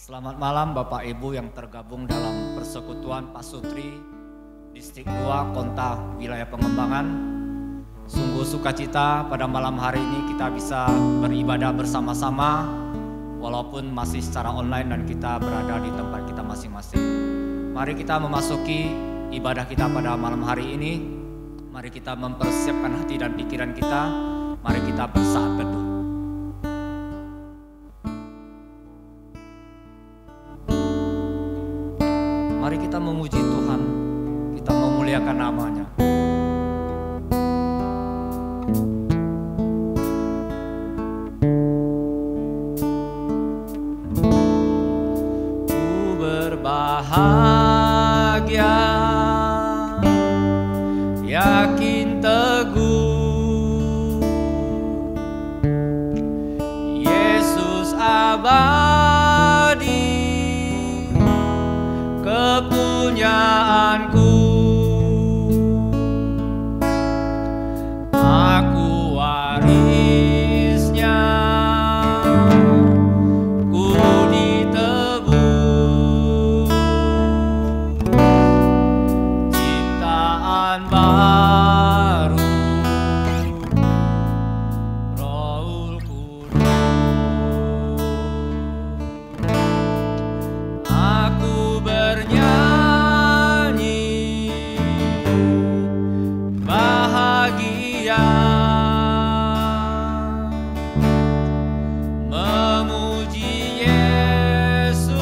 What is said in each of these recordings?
Selamat malam Bapak Ibu yang tergabung dalam Persekutuan Pasutri Distrik 2 Konta Wilayah Pengembangan. Sungguh sukacita pada malam hari ini kita bisa beribadah bersama-sama walaupun masih secara online dan kita berada di tempat kita masing-masing. Mari kita memasuki ibadah kita pada malam hari ini. Mari kita mempersiapkan hati dan pikiran kita. Mari kita bersaat teduh. Mari kita memuji Tuhan, kita memuliakan nama-Nya. Ku berbahagia, yakin teguh, Yesus abadi kepunyaanku. Aku warisnya, ku ditebus, ciptaan baru, Rohul Kudus. Aku bernyanyi bahagia, memuji Yesus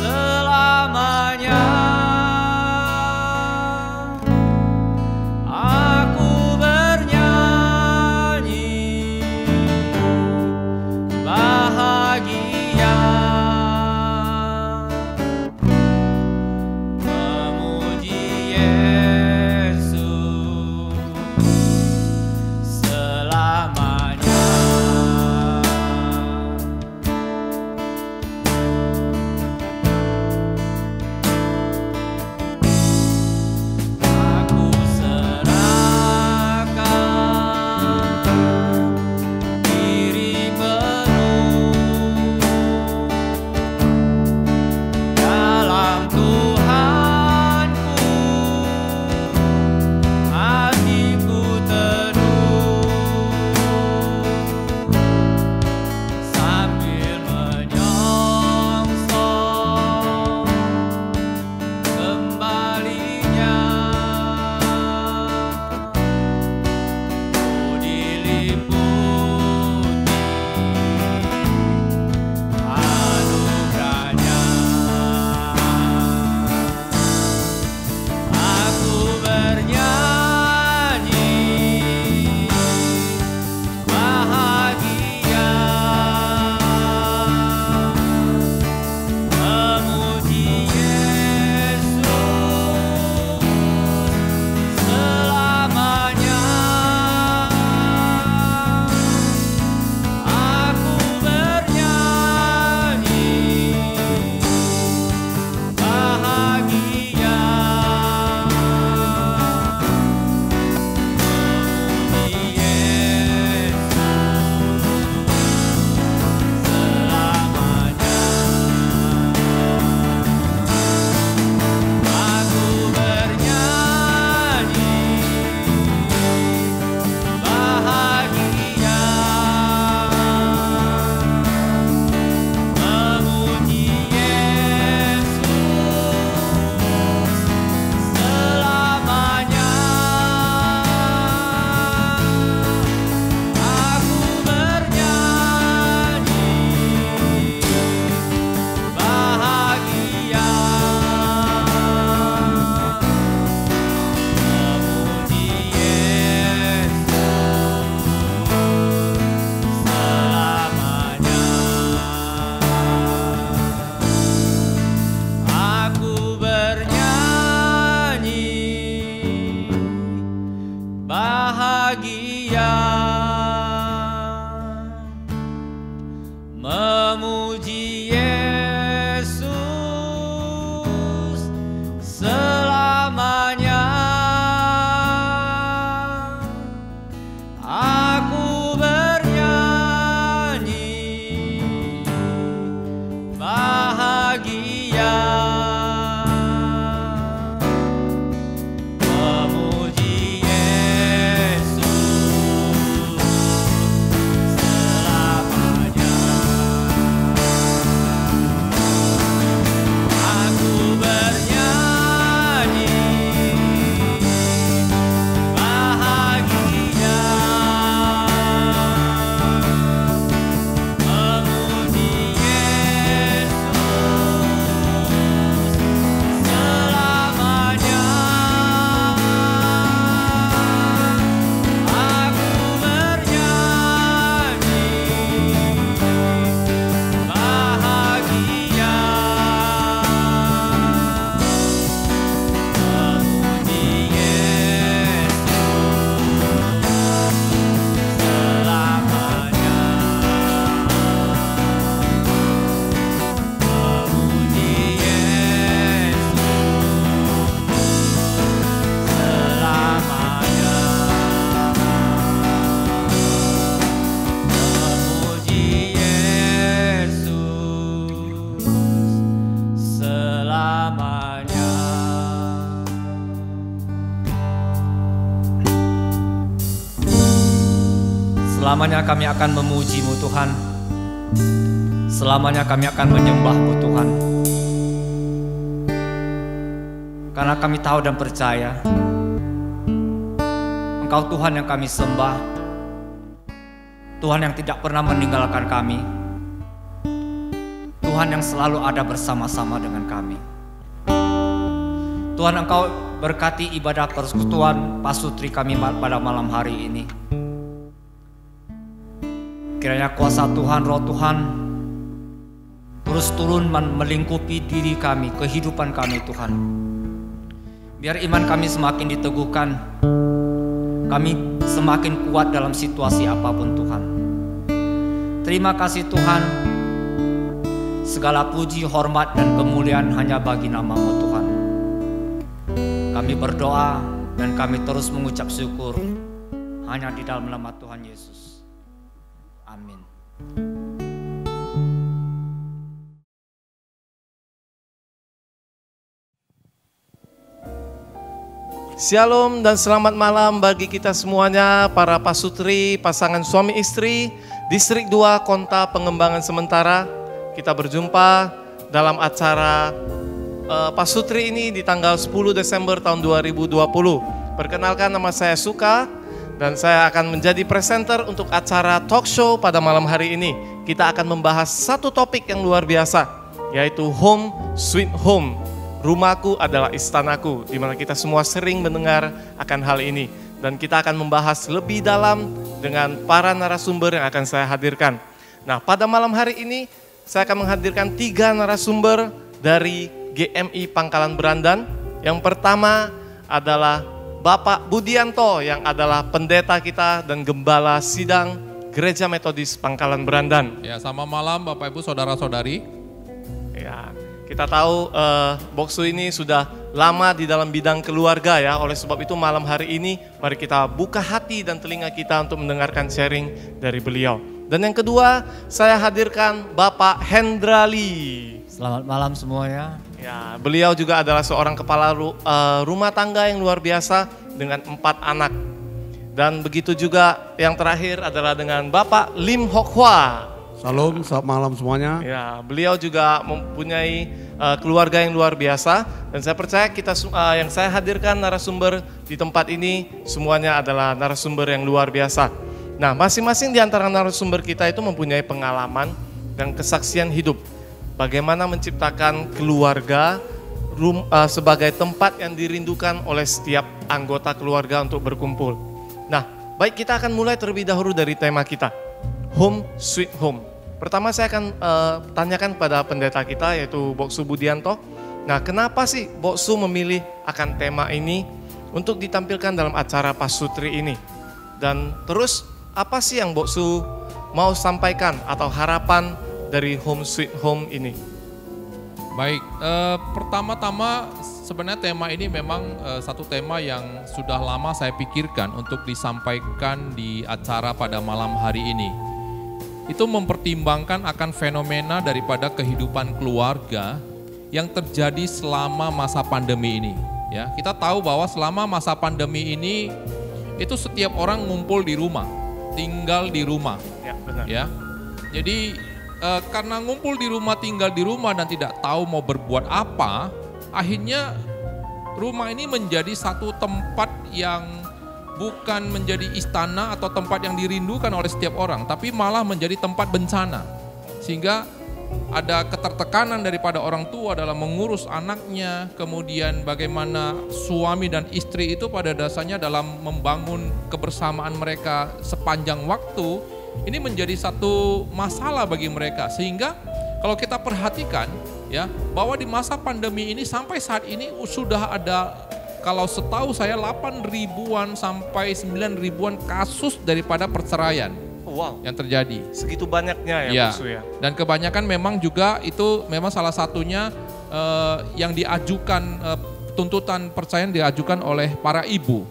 selamanya. Aku bernyanyi bahagia, memuji Yesus selamanya. Aku serahkan diri penuh dalam Tuhanku, hatiku teduh sambil menyongsong kembalinya. Ku diliputi anugerahnya. Aku bernyanyi bahagia, memuji Yesus selamanya. Aku bernyanyi bahagia, memuji Yesus selamanya. Aku bernyanyi bahagia, memuji Yesus selamanya. Aku bernyanyi bahagia, memuji Yesus selamanya. Aku bernyanyi bahagia, memuji Yesus selamanya. Aku bernyanyi Selamanya kami akan memuji-Mu Tuhan. Selamanya kami akan menyembah-Mu Tuhan. Karena kami tahu dan percaya Engkau Tuhan yang kami sembah, Tuhan yang tidak pernah meninggalkan kami, Tuhan yang selalu ada bersama-sama dengan kami. Tuhan, Engkau berkati ibadah persekutuan pasutri kami pada malam hari ini. Kiranya kuasa Tuhan, roh Tuhan terus turun melingkupi diri kami, kehidupan kami Tuhan. Biar iman kami semakin diteguhkan, kami semakin kuat dalam situasi apapun Tuhan. Terima kasih Tuhan, segala puji, hormat, dan kemuliaan hanya bagi nama-Mu Tuhan. Kami berdoa dan kami terus mengucap syukur hanya di dalam nama Tuhan Yesus. Amin. Shalom dan selamat malam bagi kita semuanya, para pasutri, pasangan suami istri, Distrik 2 Konta Pengembangan Sementara. Kita berjumpa dalam acara pasutri ini di tanggal 10 Desember tahun 2020. Perkenalkan, nama saya Suka dan saya akan menjadi presenter untuk acara talk show pada malam hari ini. Kita akan membahas satu topik yang luar biasa, yaitu Home Sweet Home. Rumahku adalah istanaku, di mana kita semua sering mendengar akan hal ini. Dan kita akan membahas lebih dalam dengan para narasumber yang akan saya hadirkan. Nah, pada malam hari ini saya akan menghadirkan 3 narasumber dari GMI Pangkalan Berandan. Yang pertama adalah Bapak Budianto yang adalah pendeta kita dan gembala sidang Gereja Metodis Pangkalan Berandan. Ya, selamat malam Bapak Ibu saudara-saudari. Ya, kita tahu Boksu ini sudah lama di dalam bidang keluarga ya. Oleh sebab itu malam hari ini mari kita buka hati dan telinga kita untuk mendengarkan sharing dari beliau. Dan yang kedua, saya hadirkan Bapak Hendrali. Selamat malam semuanya. Ya, beliau juga adalah seorang kepala rumah tangga yang luar biasa dengan 4 anak. Dan begitu juga yang terakhir adalah dengan Bapak Lim Hock Hwa. Salam, selamat malam semuanya. Ya, beliau juga mempunyai keluarga yang luar biasa. Dan saya percaya yang saya hadirkan narasumber di tempat ini semuanya adalah narasumber yang luar biasa. Nah, masing-masing di antara narasumber kita itu mempunyai pengalaman dan kesaksian hidup. Bagaimana menciptakan keluarga sebagai tempat yang dirindukan oleh setiap anggota keluarga untuk berkumpul. Nah, baik, kita akan mulai terlebih dahulu dari tema kita, Home Sweet Home. Pertama saya akan tanyakan pada pendeta kita yaitu Boksu Budianto. Nah, kenapa sih Boksu memilih akan tema ini untuk ditampilkan dalam acara pasutri ini? Dan terus apa sih yang Boksu mau sampaikan atau harapan dari Home Sweet Home ini? Baik, pertama-tama sebenarnya tema ini memang satu tema yang sudah lama saya pikirkan untuk disampaikan di acara pada malam hari ini. Itu mempertimbangkan akan fenomena daripada kehidupan keluarga yang terjadi selama masa pandemi ini. Ya, kita tahu bahwa selama masa pandemi ini itu setiap orang ngumpul di rumah, tinggal di rumah. Ya, benar. Ya, jadi karena ngumpul di rumah, tinggal di rumah dan tidak tahu mau berbuat apa, akhirnya rumah ini menjadi satu tempat yang bukan menjadi istana atau tempat yang dirindukan oleh setiap orang, tapi malah menjadi tempat bencana. Sehingga ada ketertekanan daripada orang tua dalam mengurus anaknya, kemudian bagaimana suami dan istri itu pada dasarnya dalam membangun kebersamaan mereka sepanjang waktu, ini menjadi satu masalah bagi mereka. Sehingga kalau kita perhatikan ya, bahwa di masa pandemi ini sampai saat ini sudah ada, kalau setahu saya 8 ribuan sampai 9 ribuan kasus daripada perceraian. Wow, yang terjadi. Segitu banyaknya ya, Boksu ya. Dan kebanyakan memang juga itu memang salah satunya yang diajukan tuntutan perceraian diajukan oleh para ibu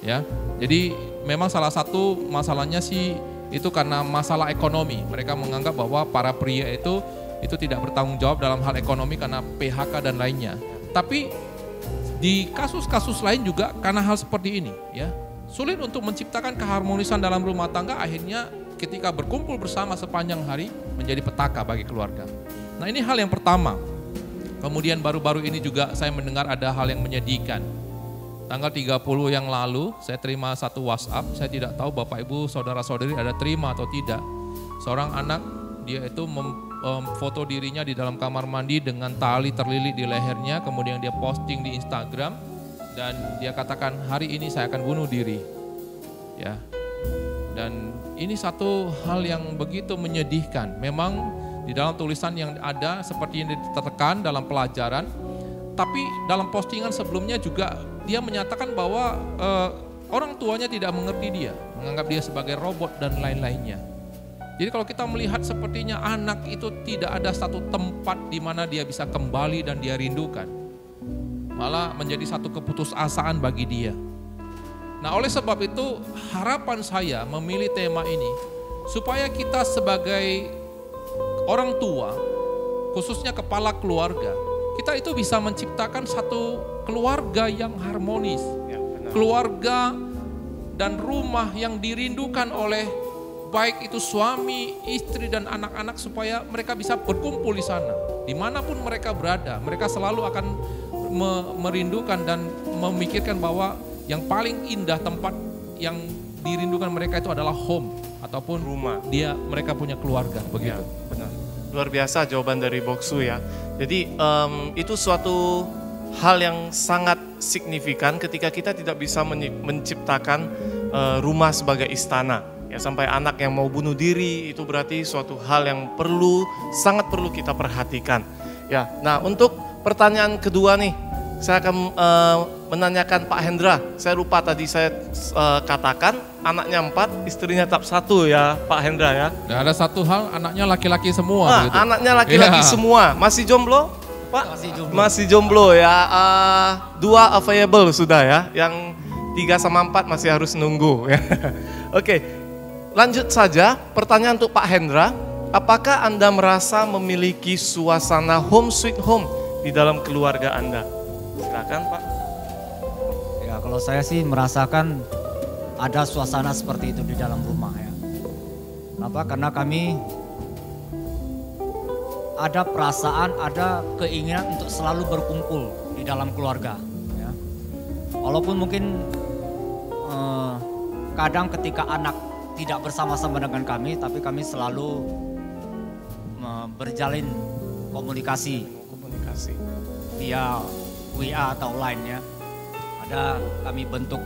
ya. Jadi memang salah satu masalahnya sih itu karena masalah ekonomi. Mereka menganggap bahwa para pria itu tidak bertanggung jawab dalam hal ekonomi karena PHK dan lainnya. Tapi di kasus-kasus lain juga karena hal seperti ini ya, sulit untuk menciptakan keharmonisan dalam rumah tangga, akhirnya ketika berkumpul bersama sepanjang hari menjadi petaka bagi keluarga. Nah, ini hal yang pertama. Kemudian baru-baru ini juga saya mendengar ada hal yang menyedihkan. Tanggal 30 yang lalu saya terima satu WhatsApp, saya tidak tahu Bapak Ibu saudara-saudari ada terima atau tidak. Seorang anak, dia itu foto dirinya di dalam kamar mandi dengan tali terlilit di lehernya, kemudian dia posting di Instagram dan dia katakan, hari ini saya akan bunuh diri. Ya. Dan ini satu hal yang begitu menyedihkan. Memang di dalam tulisan yang ada seperti yang ditekan dalam pelajaran, tapi dalam postingan sebelumnya juga dia menyatakan bahwa orang tuanya tidak mengerti dia, menganggap dia sebagai robot dan lain-lainnya. Jadi kalau kita melihat sepertinya anak itu tidak ada satu tempat di mana dia bisa kembali dan dia rindukan. Malah menjadi satu keputusasaan bagi dia. Nah, oleh sebab itu harapan saya memilih tema ini supaya kita sebagai orang tua, khususnya kepala keluarga, kita itu bisa menciptakan satu keluarga yang harmonis. Ya, benar. Keluarga dan rumah yang dirindukan oleh baik itu suami, istri dan anak-anak supaya mereka bisa berkumpul di sana. Dimanapun mereka berada, mereka selalu akan merindukan dan memikirkan bahwa yang paling indah tempat yang dirindukan mereka itu adalah home ataupun Rumah. mereka punya keluarga begitu. Ya, benar. Luar biasa jawaban dari Boksu ya. Jadi itu suatu hal yang sangat signifikan ketika kita tidak bisa menciptakan rumah sebagai istana. Ya, sampai anak yang mau bunuh diri itu berarti suatu hal yang sangat perlu kita perhatikan. Ya, nah untuk pertanyaan kedua nih, saya akan menanyakan Pak Hendra. Saya lupa tadi saya katakan anaknya 4, istrinya tetap 1 ya Pak Hendra ya. Dan ada satu hal, anaknya laki-laki semua. Begitu. Anaknya laki-laki Ya. semua. Masih jomblo Pak? Masih jomblo. Masih jomblo ya. 2 available sudah ya. Yang 3 sama 4 masih harus nunggu ya. Oke, lanjut saja. Pertanyaan untuk Pak Hendra. Apakah Anda merasa memiliki suasana home sweet home di dalam keluarga Anda? Silakan Pak. Ya, kalau saya sih merasakan ada suasana seperti itu di dalam rumah ya. Kenapa? Karena kami ada perasaan, ada keinginan untuk selalu berkumpul di dalam keluarga. Ya. Walaupun mungkin kadang ketika anak tidak bersama-sama dengan kami, tapi kami selalu berjalin komunikasi via WA atau Line ya. Ada kami bentuk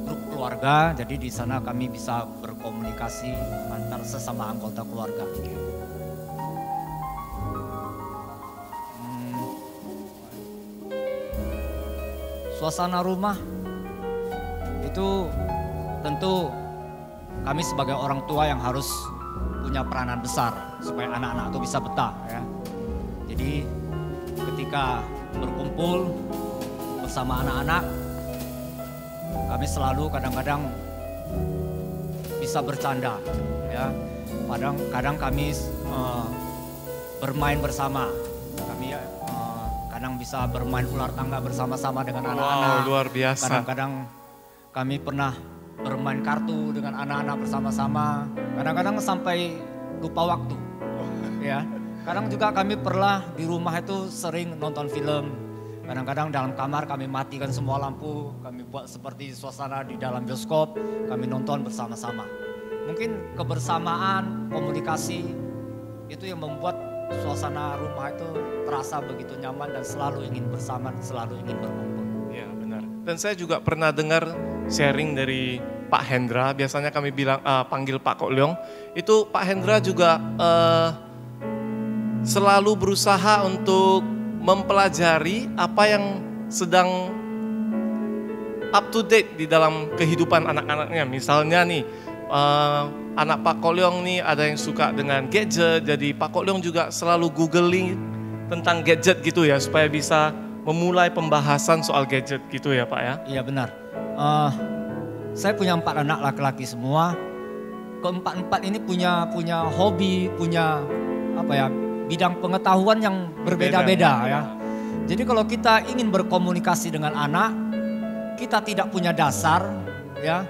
grup keluarga, jadi di sana kami bisa berkomunikasi antar sesama anggota keluarga. Suasana rumah itu tentu kami sebagai orang tua yang harus punya peranan besar supaya anak-anak itu bisa betah ya. Jadi ketika berkumpul bersama anak-anak, kami selalu kadang-kadang bisa bercanda ya. Kadang kami bermain bersama. Kami kadang bisa bermain ular tangga bersama-sama dengan anak-anak. Wow, luar biasa. Kadang-kadang kami pernah bermain kartu dengan anak-anak bersama-sama. Kadang-kadang sampai lupa waktu. Ya. Kadang juga kami pernah di rumah itu sering nonton film. Kadang-kadang dalam kamar kami matikan semua lampu, kami buat seperti suasana di dalam bioskop, kami nonton bersama-sama. Mungkin kebersamaan, komunikasi itu yang membuat suasana rumah itu terasa begitu nyaman dan selalu ingin bersama, selalu ingin berkumpul. Ya benar. Dan saya juga pernah dengar sharing dari Pak Hendra, biasanya kami bilang panggil Pak Kok Leong, itu Pak Hendra juga selalu berusaha untuk mempelajari apa yang sedang up to date di dalam kehidupan anak-anaknya. Misalnya nih, anak Pak Kok Leong nih ada yang suka dengan gadget, jadi Pak Kok Leong juga selalu googling tentang gadget gitu ya, supaya bisa memulai pembahasan soal gadget gitu ya Pak ya. Iya benar. Saya punya 4 anak laki-laki semua. Keempat-empat ini punya hobi, punya bidang pengetahuan yang berbeda-beda ya. Jadi kalau kita ingin berkomunikasi dengan anak, kita tidak punya dasar ya,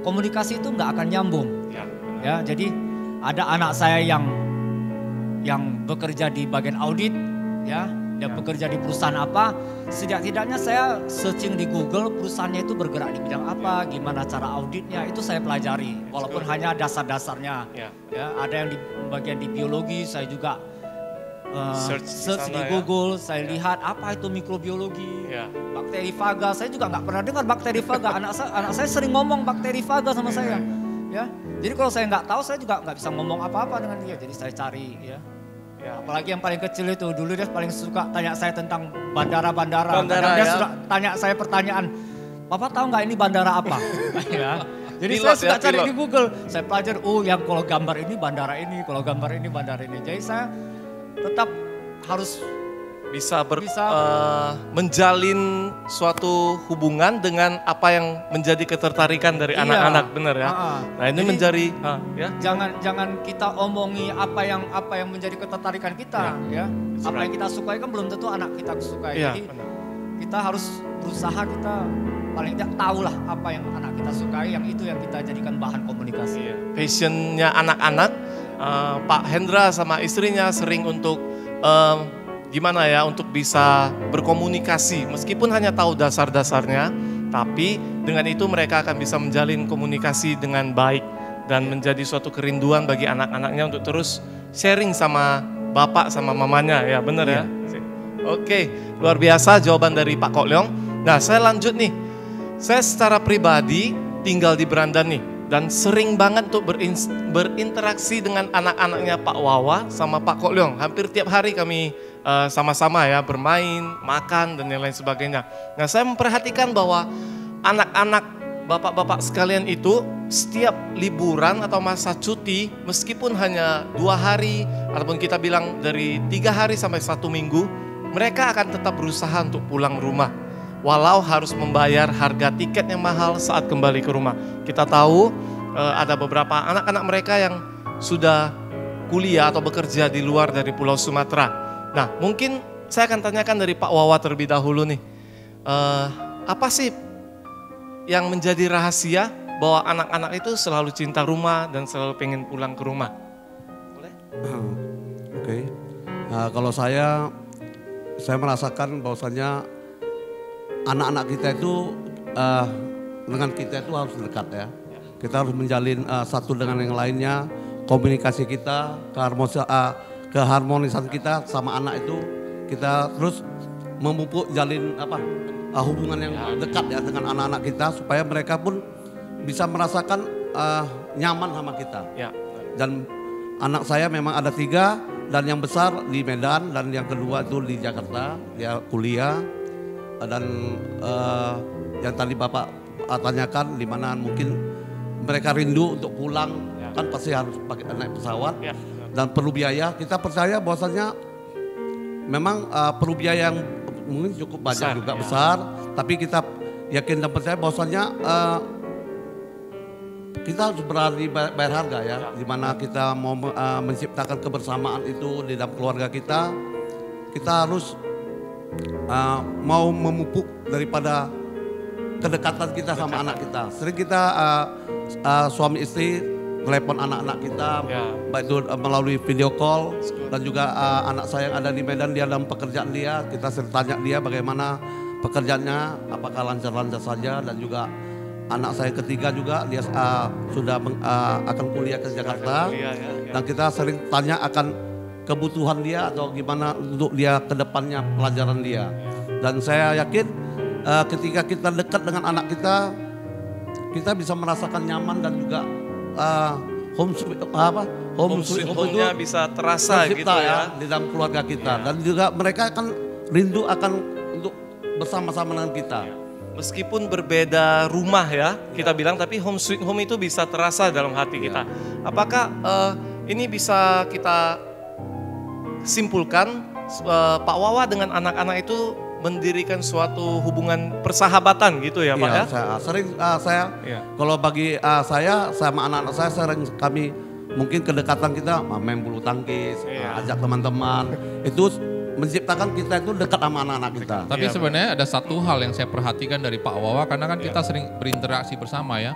komunikasi itu nggak akan nyambung. Ya. Ya, jadi ada anak saya yang bekerja di bagian audit, ya, dia bekerja di perusahaan apa. Setidak-tidaknya saya searching di Google perusahaannya itu bergerak di bidang apa, gimana cara auditnya, itu saya pelajari. Walaupun hanya dasar-dasarnya. Ya, ada yang di bagian di biologi, saya juga search di Google, saya lihat apa itu mikrobiologi, bakterifaga. Saya juga nggak pernah dengar bakterifaga. Anak saya sering ngomong bakterifaga sama saya. Ya, jadi kalau saya nggak tahu, saya juga nggak bisa ngomong apa-apa dengan dia. Jadi saya cari, ya. Apalagi yang paling kecil itu, dulu dia paling suka tanya saya tentang bandara-bandara. Dia suka tanya saya pertanyaan, Bapak tahu nggak ini bandara apa? Ya. Jadi saya suka cari di Google, saya pelajari, oh yang kalau gambar ini bandara ini, kalau gambar ini bandara ini. Jadi saya tetap harus bisa menjalin suatu hubungan dengan apa yang menjadi ketertarikan dari anak-anak, benar ya? Nah ini jadi, menjadi jangan kita omongi apa yang menjadi ketertarikan kita, ya. Apa yang kita sukai kan belum tentu anak kita sukai. Jadi kita harus berusaha, kita paling tidak tahulah apa yang anak kita sukai, yang itu yang kita jadikan bahan komunikasi. Passionnya anak-anak, Pak Hendra sama istrinya sering untuk gimana ya, untuk bisa berkomunikasi. Meskipun hanya tahu dasar-dasarnya, tapi dengan itu mereka akan bisa menjalin komunikasi dengan baik dan menjadi suatu kerinduan bagi anak-anaknya untuk terus sharing sama bapak sama mamanya, ya benar ya. Oke, luar biasa jawaban dari Pak Kok Leong. Nah saya lanjut nih, saya secara pribadi tinggal di Brandan nih, dan sering banget untuk berinteraksi dengan anak-anaknya Pak Wawa sama Pak Kok Leong. Hampir tiap hari kami sama-sama ya bermain, makan dan lain sebagainya. Nah saya memperhatikan bahwa anak-anak bapak-bapak sekalian itu setiap liburan atau masa cuti, meskipun hanya 2 hari ataupun kita bilang dari 3 hari sampai 1 minggu, mereka akan tetap berusaha untuk pulang rumah. Walau harus membayar harga tiket yang mahal saat kembali ke rumah. Kita tahu ada beberapa anak-anak mereka yang sudah kuliah atau bekerja di luar dari Pulau Sumatera. Nah mungkin saya akan tanyakan dari Pak Wawa terlebih dahulu nih. Apa sih yang menjadi rahasia bahwa anak-anak itu selalu cinta rumah dan selalu pengen pulang ke rumah? Boleh? Oke. Kalau saya merasakan bahwasannya anak-anak kita itu dengan kita itu harus dekat ya. Kita harus menjalin satu dengan yang lainnya, komunikasi kita, keharmonisan kita sama anak itu, kita terus memupuk jalin hubungan yang dekat ya dengan anak-anak kita, supaya mereka pun bisa merasakan nyaman sama kita. Dan anak saya memang ada 3, dan yang besar di Medan dan yang kedua itu di Jakarta, dia kuliah. Dan yang tadi Bapak tanyakan di mana mungkin mereka rindu untuk pulang, kan pasti harus pakai naik pesawat dan perlu biaya. Kita percaya bahwasannya memang perlu biaya yang mungkin cukup banyak juga besar, tapi kita yakin dan percaya bahwasannya kita harus berani bayar harga ya, di mana kita mau menciptakan kebersamaan itu di dalam keluarga kita. Kita harus mau memupuk daripada kedekatan kita sama anak kita. Sering kita suami istri telepon anak-anak kita, baik itu melalui video call, dan juga anak saya yang ada di Medan, dia dalam pekerjaan dia, kita sering tanya dia bagaimana pekerjaannya, apakah lancar-lancar saja. Dan juga anak saya ketiga juga dia sudah akan kuliah ke Jakarta, dan kita sering tanya akan kebutuhan dia atau gimana untuk dia ke depannya pelajaran dia. Dan saya yakin ketika kita dekat dengan anak kita, kita bisa merasakan nyaman dan juga home sweet home-nya bisa terasa gitu ya di dalam keluarga kita. Dan juga mereka akan rindu akan untuk bersama-sama dengan kita. Meskipun berbeda rumah ya, kita bilang, tapi home sweet home itu bisa terasa dalam hati kita. Apakah ini bisa kita simpulkan Pak Wawa dengan anak-anak itu mendirikan suatu hubungan persahabatan gitu ya Pak ya? Saya kalau bagi saya sama anak-anak saya sering kami mungkin kedekatan kita main bulu tangkis, ajak teman-teman, itu menciptakan kita itu dekat sama anak-anak kita. Tapi sebenarnya ada satu hal yang saya perhatikan dari Pak Wawa, karena kan kita sering berinteraksi bersama ya.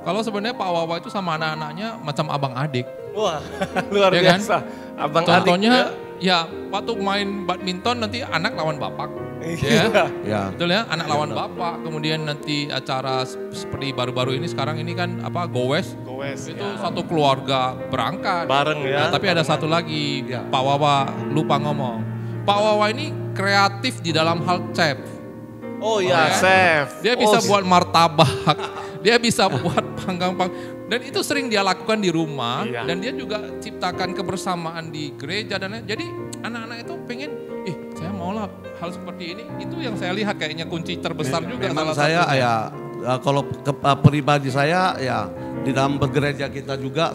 Kalau sebenarnya Pak Wawa itu sama anak-anaknya macam abang adik. Wah, luar Ya kan? biasa. Abang Contohnya adik, ya waktu main badminton nanti anak lawan bapak. Iya. Ya. Ya. Betul ya, anak lawan bapak. Kemudian nanti acara seperti baru-baru ini sekarang ini kan apa Gowes. Gowes, Itu ya. satu keluarga berangkat. Bareng ya. Nah, tapi ada satu lagi, Ya. Pak Wawa lupa ngomong. Pak Wawa ini kreatif di dalam hal chef. Oh ya, ya. chef. Dia bisa Oh, buat martabak, dia bisa buat panggang-panggang. Dan itu sering dia lakukan di rumah, Iya. dan dia juga ciptakan kebersamaan di gereja dan lain. Jadi anak-anak itu pengen, saya maulah hal seperti ini. Itu yang saya lihat kayaknya kunci terbesar juga. Memang salah saya satunya. kalau pribadi saya ya di dalam bergereja kita juga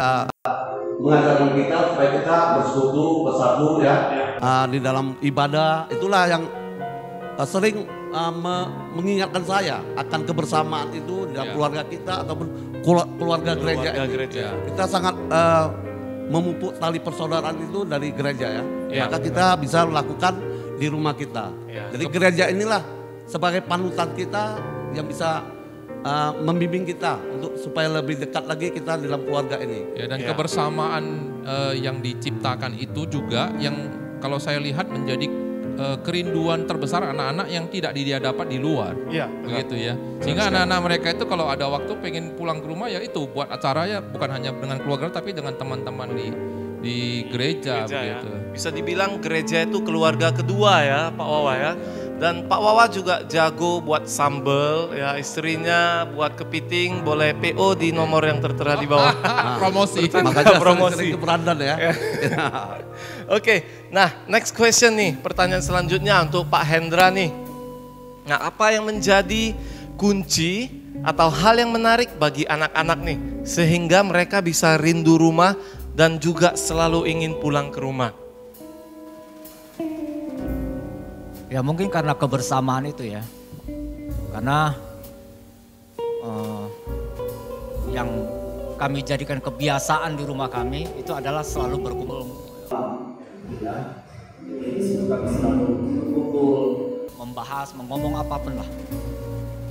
mengajarkan kita supaya kita bersekutu, bersatu ya. Di dalam ibadah itulah yang sering mengingatkan saya akan kebersamaan itu di dalam Ya. keluarga kita ataupun keluarga gereja keluarga ini. gereja. Kita sangat memupuk tali persaudaraan itu dari gereja ya. Ya. Maka kita bisa lakukan di rumah kita. Ya. Jadi gereja inilah sebagai panutan kita yang bisa membimbing kita untuk supaya lebih dekat lagi kita dalam keluarga ini. Ya, dan Ya. kebersamaan yang diciptakan itu juga yang kalau saya lihat menjadi kerinduan terbesar anak-anak yang tidak dia dapat di luar. Iya, benar. Begitu ya. Sehingga anak-anak mereka itu kalau ada waktu pengen pulang ke rumah ya itu buat acara ya bukan hanya dengan keluarga tapi dengan teman-teman di gereja, Gereja, ya. begitu. Bisa dibilang gereja itu keluarga kedua ya Pak Wawa ya. Dan Pak Wawa juga jago buat sambal ya, istrinya buat kepiting, boleh PO di nomor yang tertera di bawah. Promosi. Makanya Promosi. sering ke Brandan ya. Oke, nah next question nih, pertanyaan selanjutnya untuk Pak Hendra nih. Nah, apa yang menjadi kunci atau hal yang menarik bagi anak-anak nih sehingga mereka bisa rindu rumah dan juga selalu ingin pulang ke rumah? Ya mungkin karena kebersamaan itu ya. Karena yang kami jadikan kebiasaan di rumah kami itu adalah selalu berkumpul. Ya, jadi kami selalu berkumpul, membahas, ngomong apapun lah.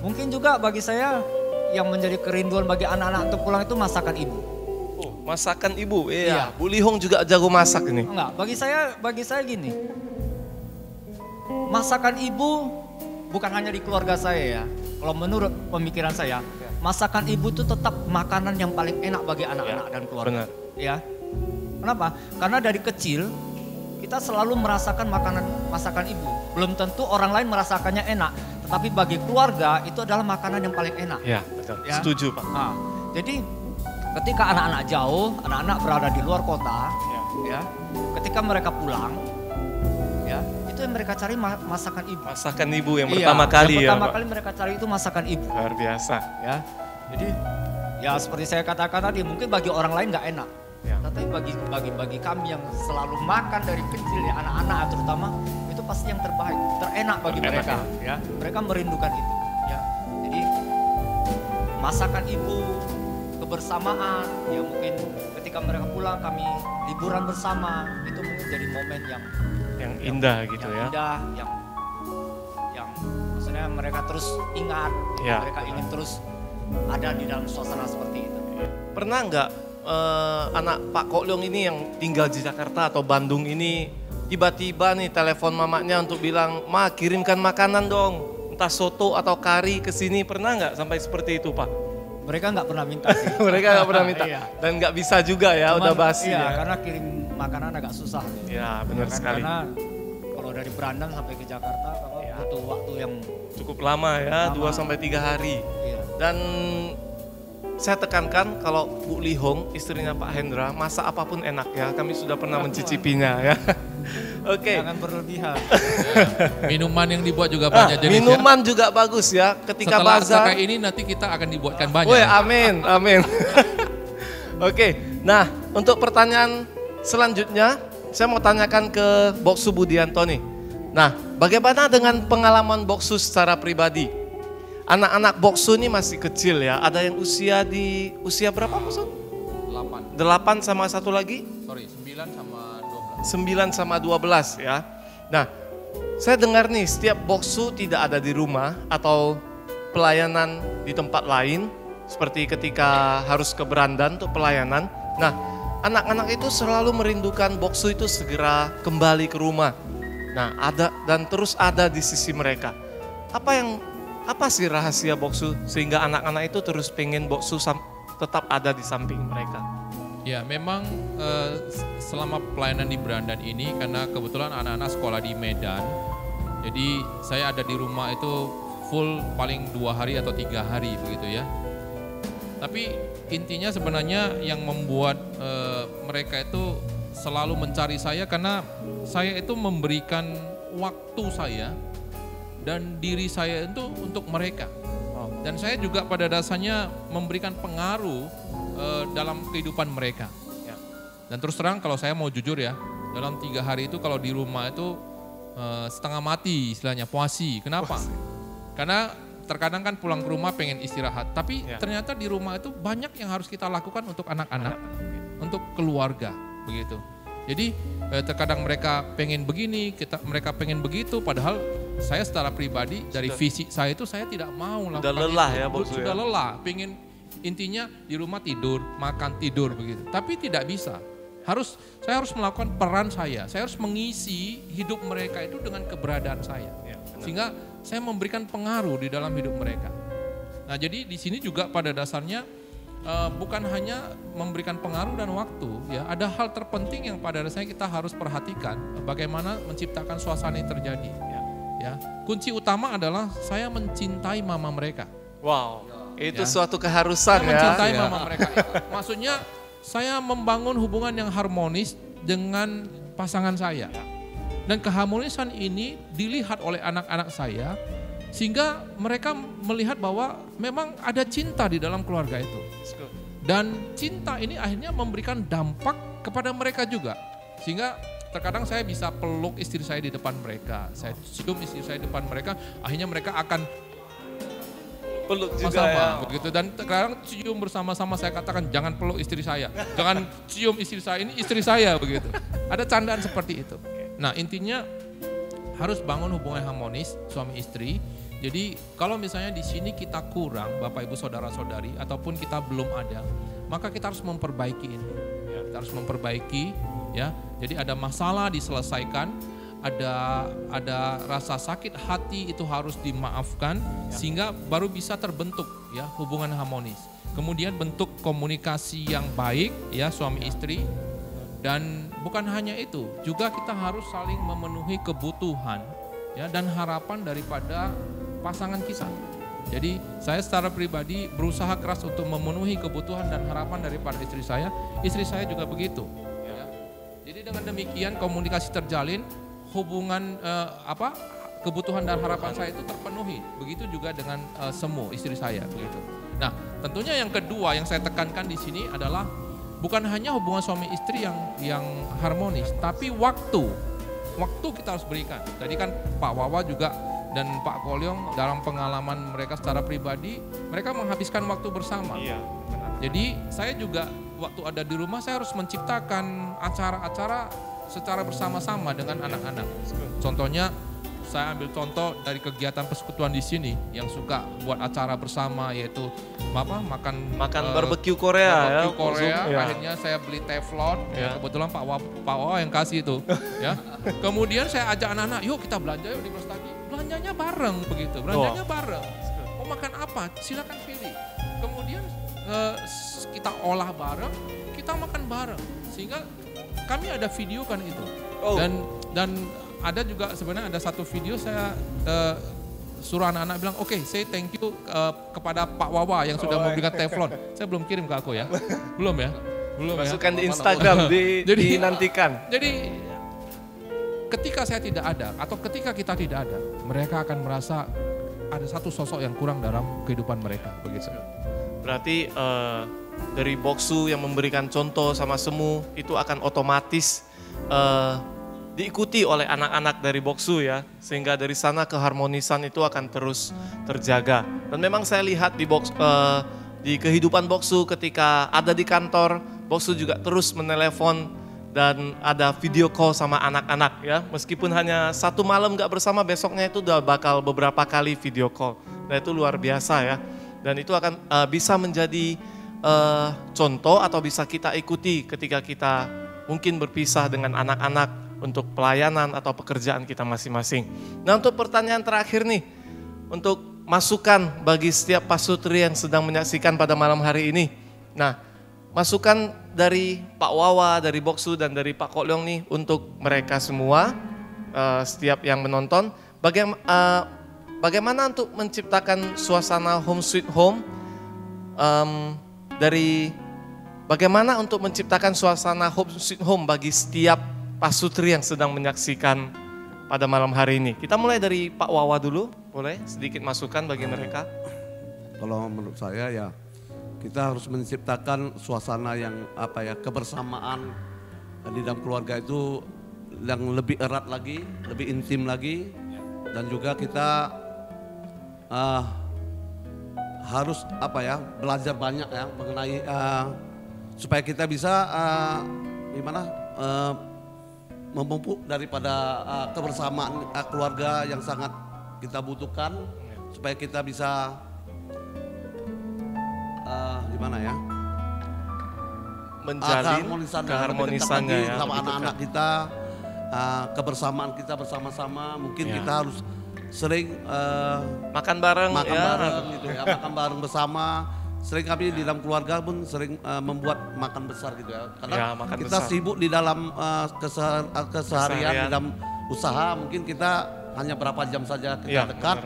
Mungkin juga bagi saya yang menjadi kerinduan bagi anak-anak untuk pulang itu masakan ibu. Oh, masakan ibu, iya. Iya. Bu Lihong juga jago masak ini. Enggak, bagi saya gini. Masakan ibu bukan hanya di keluarga saya ya. Kalau menurut pemikiran saya, masakan ibu itu tetap makanan yang paling enak bagi anak-anak dan keluarga. Benar. Ya. Kenapa? Karena dari kecil kita selalu merasakan masakan ibu. Belum tentu orang lain merasakannya enak, tetapi bagi keluarga itu adalah makanan yang paling enak. Ya, betul. Ya. Setuju, Pak. Nah, jadi ketika anak-anak jauh, anak-anak berada di luar kota, ya, ketika mereka pulang, ya, itu yang mereka cari masakan ibu. Masakan ibu yang Iya, pertama kali yang ya, pertama Pak. kali mereka cari itu masakan ibu, Luar biasa. ya. Jadi, ya seperti saya katakan tadi, mungkin bagi orang lain nggak enak, Ya. tapi bagi kami yang selalu makan dari kecil ya, anak-anak terutama, itu pasti yang terbaik, terenak bagi Terenak, mereka, ya. Mereka merindukan itu, ya. Jadi masakan ibu, kebersamaan, ya mungkin ketika mereka pulang kami liburan bersama, itu mungkin jadi momen yang Indah gitu yang ya. indah, yang maksudnya mereka terus ingat, Ya. mereka ingin terus ada di dalam suasana seperti itu. Pernah nggak anak Pak Kolyong ini yang tinggal di Jakarta atau Bandung ini tiba-tiba nih telepon mamanya untuk bilang, "Ma, kirimkan makanan dong, entah soto atau kari ke sini." Pernah nggak sampai seperti itu, Pak? Mereka nggak pernah minta sih. Mereka nggak pernah minta Iya. dan nggak bisa juga ya, Cuman, udah basi iya, ya. karena kirim makanan agak susah. Ya, benar sekali. Karena kalau dari Brandan sampai ke Jakarta butuh waktu yang Cukup lama ya, Lama. 2-3 hari. iya. Dan saya tekankan kalau Bu Lihong, istrinya Pak Hendra, masak apapun enak ya. Kami sudah pernah mencicipinya ya. Oke. Jangan berlebihan. Minuman yang dibuat juga banyak jenisnya. Minuman juga bagus ya. Ketika Setelah bazar. acara ini nanti kita akan dibuatkan banyak. Woi, amin, amin. Oke, nah untuk pertanyaan selanjutnya, saya mau tanyakan ke Boksu Budianto nih. Nah, bagaimana dengan pengalaman Boksu secara pribadi? Anak-anak Boksu ini masih kecil ya, ada yang usia berapa Boksu? 8. 8 sama satu lagi? 9 sama 12. 9 sama 12 ya. Nah, saya dengar nih, setiap Boksu tidak ada di rumah atau pelayanan di tempat lain, seperti ketika harus ke Brandan untuk pelayanan. Nah, anak-anak itu selalu merindukan Boksu itu segera kembali ke rumah. Nah, ada dan terus ada di sisi mereka. Apa sih rahasia Boksu sehingga anak-anak itu terus pengen Boksu tetap ada di samping mereka? Ya, memang selama pelayanan di Brandan ini, karena kebetulan anak-anak sekolah di Medan, jadi saya ada di rumah itu full paling 2 hari atau 3 hari begitu ya. Tapi intinya sebenarnya yang membuat mereka itu selalu mencari saya karena saya itu memberikan waktu saya dan diri saya itu untuk mereka. Dan saya juga pada dasarnya memberikan pengaruh dalam kehidupan mereka. Dan terus terang kalau saya mau jujur ya, dalam 3 hari itu kalau di rumah itu setengah mati istilahnya, puasi. Kenapa? Karena terkadang kan pulang ke rumah pengen istirahat, tapi ternyata di rumah itu banyak yang harus kita lakukan untuk anak-anak, untuk keluarga, begitu. Jadi terkadang mereka pengen begini, mereka pengen begitu, padahal saya secara pribadi dari fisik saya itu saya tidak mau lakukan. Sudah lelah itu. ya, Bos. Sudah lelah, pengen intinya di rumah tidur, makan tidur begitu. Tapi tidak bisa. Saya harus melakukan peran saya harus mengisi hidup mereka itu dengan keberadaan saya. Sehingga saya memberikan pengaruh di dalam hidup mereka. Nah, jadi di sini juga pada dasarnya bukan hanya memberikan pengaruh dan waktu, ya, ada hal terpenting yang pada dasarnya kita harus perhatikan, bagaimana menciptakan suasana yang terjadi. Ya, kunci utama adalah saya mencintai mama mereka. Wow, itu suatu keharusan saya mencintai mama mereka. Maksudnya saya membangun hubungan yang harmonis dengan pasangan saya. Dan keharmonisan ini dilihat oleh anak-anak saya, sehingga mereka melihat bahwa memang ada cinta di dalam keluarga itu. Dan cinta ini akhirnya memberikan dampak kepada mereka juga. Sehingga terkadang saya bisa peluk istri saya di depan mereka, saya cium istri saya di depan mereka, akhirnya mereka akan peluk juga sama, ya. begitu. Dan terkadang cium bersama-sama, saya katakan jangan peluk istri saya, jangan cium istri saya, ini istri saya, begitu. Ada candaan seperti itu. Nah, intinya harus bangun hubungan harmonis suami istri. Jadi kalau misalnya di sini kita kurang, Bapak Ibu Saudara-saudari, ataupun kita belum ada, maka kita harus memperbaiki ini. Kita harus memperbaiki, ya. Jadi ada masalah diselesaikan, ada rasa sakit hati itu harus dimaafkan, sehingga baru bisa terbentuk ya hubungan harmonis. Kemudian bentuk komunikasi yang baik ya suami istri. Dan bukan hanya itu, juga kita harus saling memenuhi kebutuhan ya dan harapan daripada pasangan kita. Jadi saya secara pribadi berusaha keras untuk memenuhi kebutuhan dan harapan daripada istri saya juga begitu. Ya. Jadi dengan demikian komunikasi terjalin, hubungan kebutuhan dan harapan saya itu terpenuhi. Begitu juga dengan Semu istri saya begitu. Nah, tentunya yang kedua yang saya tekankan di sini adalah bukan hanya hubungan suami istri yang harmonis, tapi waktu kita harus berikan. Tadi kan Pak Wawa juga dan Pak Kolyong dalam pengalaman mereka secara pribadi, mereka menghabiskan waktu bersama. Iya, benar. Jadi saya juga waktu ada di rumah saya harus menciptakan acara-acara secara bersama-sama dengan anak-anak. Contohnya saya ambil contoh dari kegiatan persekutuan di sini yang suka buat acara bersama, yaitu makan barbecue Korea ya. Akhirnya saya beli teflon, ya, kebetulan Pak Wawa yang kasih itu. Ya. Kemudian saya ajak anak-anak, yuk kita belanja yuk di Brastagi. Belanjanya bareng begitu, belanjanya bareng. Mau makan apa? Silakan pilih. Kemudian kita olah bareng, kita makan bareng. Sehingga kami ada video kan itu. Dan ada juga sebenarnya ada satu video saya suruh anak-anak bilang, oke, saya thank you kepada Pak Wawa yang sudah memberikan teflon. Saya belum kirim ke aku ya. Belum ya? Belum ya. Masukkan di Instagram, dinantikan. Jadi ketika saya tidak ada atau ketika kita tidak ada, mereka akan merasa ada satu sosok yang kurang dalam kehidupan mereka. Begitu. Berarti dari Boksu yang memberikan contoh sama Semu itu akan otomatis diikuti oleh anak-anak dari Boksu ya, sehingga dari sana keharmonisan itu akan terus terjaga. Dan memang saya lihat di kehidupan Boksu ketika ada di kantor, Boksu juga terus menelepon dan ada video call sama anak-anak ya, meskipun hanya satu malam gak bersama, besoknya itu udah bakal beberapa kali video call. Nah itu luar biasa ya. Dan itu akan bisa menjadi contoh atau bisa kita ikuti ketika kita mungkin berpisah dengan anak-anak untuk pelayanan atau pekerjaan kita masing-masing. Nah, untuk pertanyaan terakhir nih, untuk masukan bagi setiap pasutri yang sedang menyaksikan pada malam hari ini. Nah, masukan dari Pak Wawa, dari Boksu, dan dari Pak Kolyong nih untuk mereka semua, setiap yang menonton, bagaimana untuk menciptakan suasana home sweet home, bagaimana untuk menciptakan suasana home sweet home bagi setiap pasutri yang sedang menyaksikan pada malam hari ini. Kita mulai dari Pak Wawa dulu, boleh sedikit masukan bagi mereka? Kalau menurut saya ya, kita harus menciptakan suasana yang kebersamaan di dalam keluarga itu yang lebih erat lagi, lebih intim lagi, dan juga kita harus belajar banyak ya mengenai supaya kita bisa memupuk daripada kebersamaan keluarga yang sangat kita butuhkan, supaya kita bisa menjalin keharmonisannya ya, sama anak-anak kita, kebersamaan kita bersama-sama. Mungkin kita harus sering makan bareng gitu ya, makan bareng bersama. Sering kami di dalam keluarga pun sering membuat makan besar gitu ya, karena kita sibuk di dalam keseharian, di dalam usaha. Mungkin kita hanya berapa jam saja kita dekat,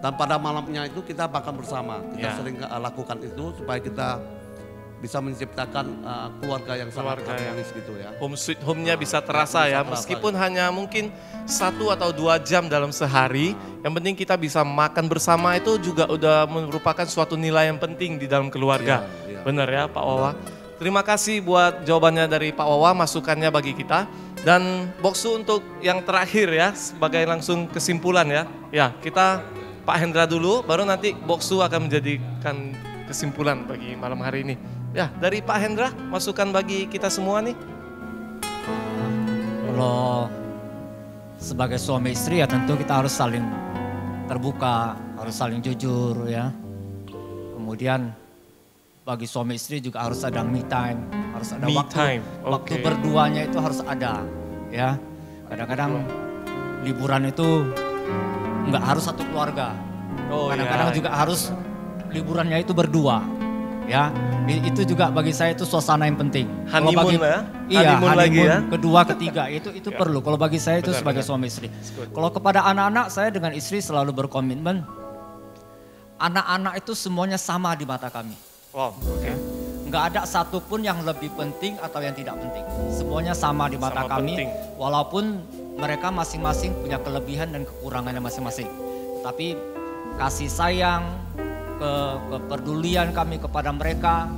dan pada malamnya itu kita makan bersama. Kita sering lakukan itu supaya kita bisa menciptakan keluarga yang sangat harmonis gitu ya. Home sweet home-nya bisa terasa ya, meskipun hanya mungkin 1 atau 2 jam dalam sehari. Yang penting kita bisa makan bersama, itu juga udah merupakan suatu nilai yang penting di dalam keluarga. Benar ya Pak Wawa? Terima kasih buat jawabannya dari Pak Wawa, masukannya bagi kita. Dan Boksu untuk yang terakhir ya, sebagai langsung kesimpulan ya. Ya, kita Pak Hendra dulu, baru nanti Boksu akan menjadikan kesimpulan bagi malam hari ini. Ya, dari Pak Hendra, masukan bagi kita semua nih. Kalau sebagai suami istri ya tentu kita harus saling terbuka, harus saling jujur ya. Kemudian bagi suami istri juga harus ada me time, harus ada waktu berduanya itu harus ada ya. Kadang-kadang liburan itu nggak harus satu keluarga, kadang-kadang juga harus liburannya itu berdua. Ya, itu juga bagi saya itu suasana yang penting. Honeymoon ya? Iya, honeymoon lagi ya? kedua, ketiga itu perlu. Kalau bagi saya itu sebagai suami istri. Kalau kepada anak-anak, saya dengan istri selalu berkomitmen. Anak-anak itu semuanya sama di mata kami. Wow, oke. Nggak ada satupun yang lebih penting atau yang tidak penting. Semuanya sama di mata kami, penting. Walaupun mereka masing-masing punya kelebihan dan kekurangannya masing-masing. Tapi kasih sayang, kepedulian kami kepada mereka,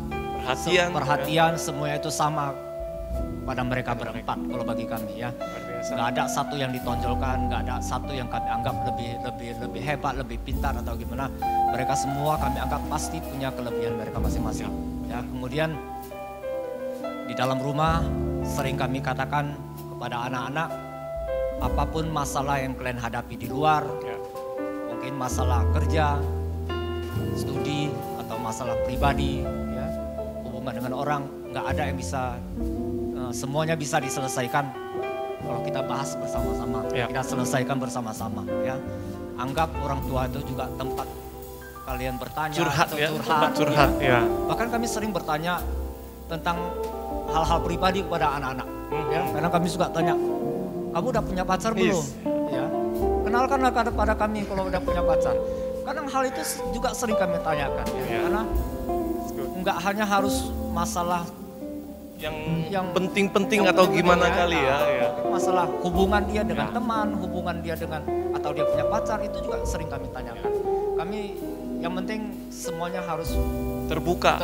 perhatian semuanya itu sama pada mereka berempat kalau bagi kami ya. Nggak ada satu yang ditonjolkan, nggak ada satu yang kami anggap lebih hebat, lebih pintar atau gimana. Mereka semua kami anggap pasti punya kelebihan mereka masing-masing. Ya, kemudian di dalam rumah sering kami katakan kepada anak-anak, apapun masalah yang kalian hadapi di luar, mungkin masalah kerja, studi atau masalah pribadi ya, hubungan dengan orang, nggak ada yang bisa semuanya bisa diselesaikan kalau kita bahas bersama-sama, kita selesaikan bersama-sama ya. Anggap orang tua itu juga tempat kalian bertanya, curhat ya. Bahkan kami sering bertanya tentang hal-hal pribadi kepada anak-anak ya. Karena kami suka tanya, kamu udah punya pacar belum? Ya, kenalkanlah kepada kami kalau udah punya pacar. Kadang hal itu juga sering kami tanyakan ya. Karena nggak hanya harus masalah yang penting-penting atau gimana kali ya. Masalah hubungan dia dengan teman, hubungan dia dengan atau dia punya pacar, itu juga sering kami tanyakan. Kami yang penting semuanya harus terbuka,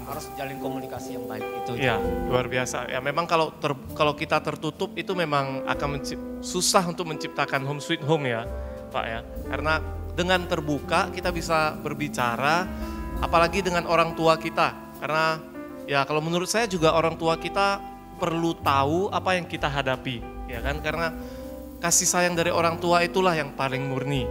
harus jalin komunikasi yang baik itu. Ya, luar biasa. Ya memang kalau kita tertutup itu memang akan susah untuk menciptakan home sweet home ya, Pak ya. Karena dengan terbuka kita bisa berbicara, apalagi dengan orang tua kita. Karena ya kalau menurut saya juga orang tua kita perlu tahu apa yang kita hadapi, ya kan? Karena kasih sayang dari orang tua itulah yang paling murni.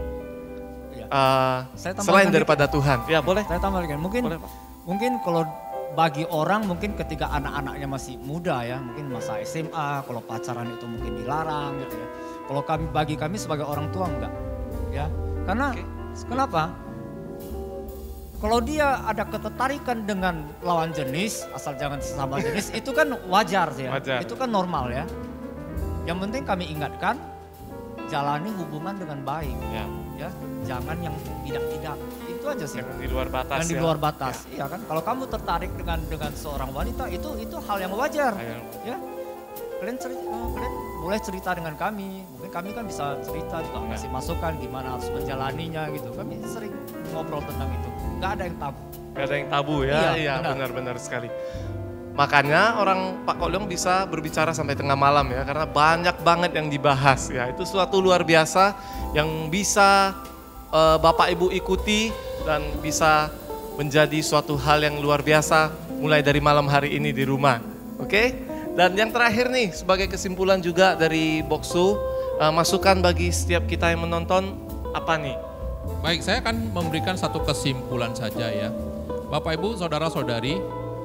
Saya tambahkan selain dikit. daripada Tuhan. Ya boleh. Saya tambahkan, Boleh, Pak. mungkin kalau bagi orang mungkin ketika anak-anaknya masih muda ya, mungkin masa SMA, kalau pacaran itu mungkin dilarang gitu ya. Kalau bagi kami sebagai orang tua enggak, ya. Karena kenapa? Kalau dia ada ketertarikan dengan lawan jenis, asal jangan sesama jenis, itu kan wajar ya. Wajar. Itu kan normal ya. Yang penting kami ingatkan, jalani hubungan dengan baik. Ya, jangan yang tidak-tidak. Itu aja sih. Jangan di luar batas. Yang di luar batas. Iya kan? Kalau kamu tertarik dengan seorang wanita, itu hal yang wajar. Ya. Kalian boleh cerita dengan kami. Mungkin kami kan bisa cerita juga, kasih masukan gimana harus menjalaninya gitu. Kami sering ngobrol tentang itu. Gak ada yang tabu. Gak ada yang tabu ya. Iya, benar-benar sekali. Makanya orang Pak Kolong bisa berbicara sampai tengah malam ya, karena banyak banget yang dibahas ya. Itu suatu luar biasa yang bisa Bapak Ibu ikuti dan bisa menjadi suatu hal yang luar biasa mulai dari malam hari ini di rumah. Oke? Dan yang terakhir nih sebagai kesimpulan juga dari Boksu, masukan bagi setiap kita yang menonton apa nih? Baik, saya akan memberikan satu kesimpulan saja ya. Bapak Ibu, saudara-saudari,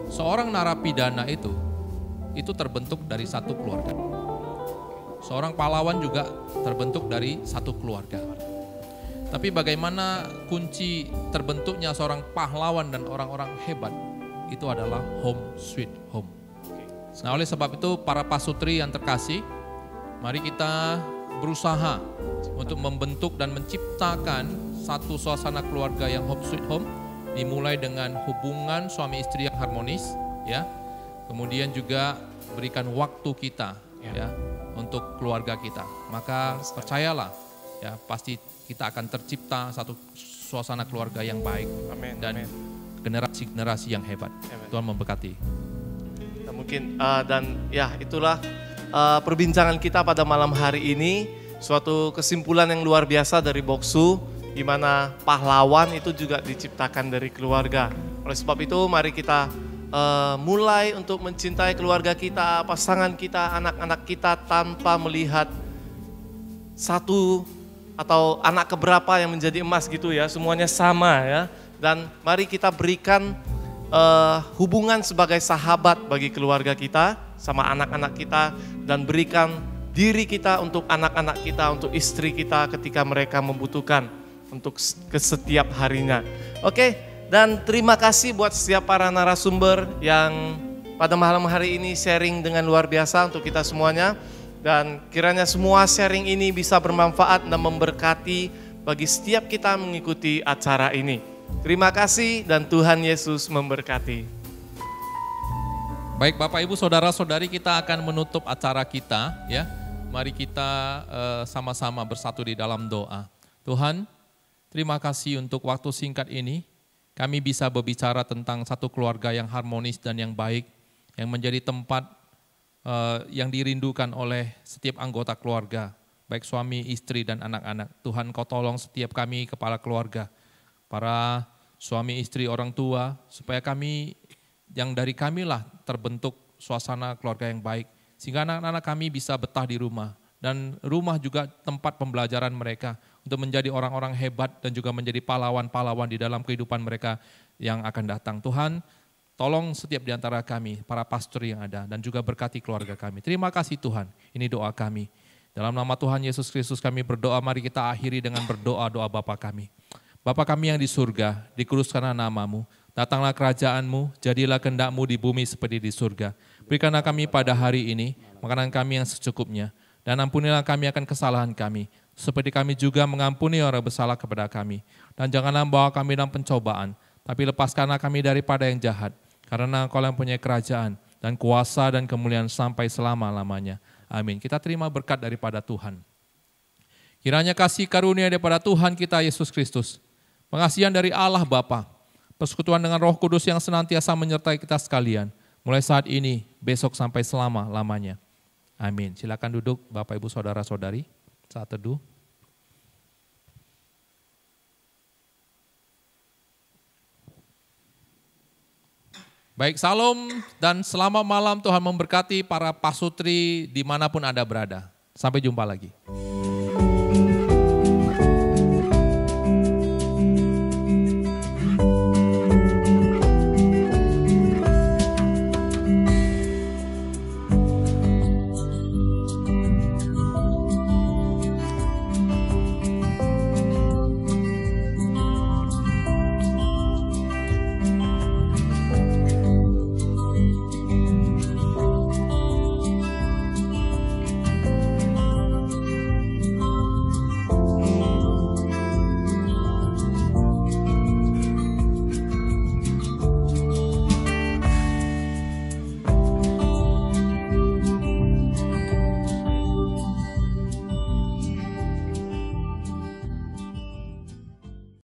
seorang narapidana itu terbentuk dari satu keluarga. Seorang pahlawan juga terbentuk dari satu keluarga. Tapi bagaimana kunci terbentuknya seorang pahlawan dan orang-orang hebat? Itu adalah home sweet home. Nah, oleh sebab itu para pasutri yang terkasih, mari kita berusaha untuk membentuk dan menciptakan satu suasana keluarga yang home sweet home, dimulai dengan hubungan suami istri yang harmonis ya. Kemudian juga berikan waktu kita ya untuk keluarga kita. Maka percayalah ya, pasti kita akan tercipta satu suasana keluarga yang baik. Amin. Dan generasi-generasi yang hebat. Amin. Tuhan memberkati. Nah, mungkin dan ya itulah perbincangan kita pada malam hari ini, suatu kesimpulan yang luar biasa dari Boksu, di mana pahlawan itu juga diciptakan dari keluarga. Oleh sebab itu mari kita mulai untuk mencintai keluarga kita, pasangan kita, anak-anak kita tanpa melihat satu atau anak keberapa yang menjadi emas gitu ya, semuanya sama ya. Dan mari kita berikan hubungan sebagai sahabat bagi keluarga kita, sama anak-anak kita, dan berikan diri kita untuk anak-anak kita, untuk istri kita ketika mereka membutuhkan, untuk ke setiap harinya. Oke, dan terima kasih buat setiap para narasumber yang pada malam hari ini sharing dengan luar biasa untuk kita semuanya. Dan kiranya semua sharing ini bisa bermanfaat dan memberkati bagi setiap kita mengikuti acara ini. Terima kasih dan Tuhan Yesus memberkati. Baik Bapak Ibu Saudara-saudari, kita akan menutup acara kita ya. Mari kita sama-sama bersatu di dalam doa. Tuhan, terima kasih untuk waktu singkat ini. Kami bisa berbicara tentang satu keluarga yang harmonis dan yang baik, yang menjadi tempat yang dirindukan oleh setiap anggota keluarga, baik suami, istri, dan anak-anak. Tuhan, Kau tolong setiap kami kepala keluarga, para suami, istri, orang tua, supaya kami, yang dari kamilah terbentuk suasana keluarga yang baik, sehingga anak-anak kami bisa betah di rumah, dan rumah juga tempat pembelajaran mereka untuk menjadi orang-orang hebat dan juga menjadi pahlawan-pahlawan di dalam kehidupan mereka yang akan datang. Tuhan, tolong setiap di antara kami, para pastor yang ada, dan juga berkati keluarga kami. Terima kasih Tuhan, ini doa kami. Dalam nama Tuhan Yesus Kristus kami berdoa, mari kita akhiri dengan berdoa doa Bapa kami. Bapa kami yang di surga, dikuduskanlah namamu, datanglah kerajaan-Mu, jadilah kehendak-Mu di bumi seperti di surga. Berikanlah kami pada hari ini makanan kami yang secukupnya, dan ampunilah kami akan kesalahan kami, seperti kami juga mengampuni orang bersalah kepada kami. Dan janganlah bawa kami dalam pencobaan, tapi lepaskanlah kami daripada yang jahat, karena Engkau yang punya kerajaan dan kuasa dan kemuliaan sampai selama-lamanya. Amin. Kita terima berkat daripada Tuhan. Kiranya kasih karunia daripada Tuhan kita Yesus Kristus, pengasihan dari Allah Bapa, persekutuan dengan Roh Kudus yang senantiasa menyertai kita sekalian, mulai saat ini, besok sampai selama-lamanya. Amin. Silakan duduk Bapak Ibu Saudara-saudari, saat teduh. Baik, salam dan selamat malam. Tuhan memberkati para pasutri dimanapun Anda berada. Sampai jumpa lagi.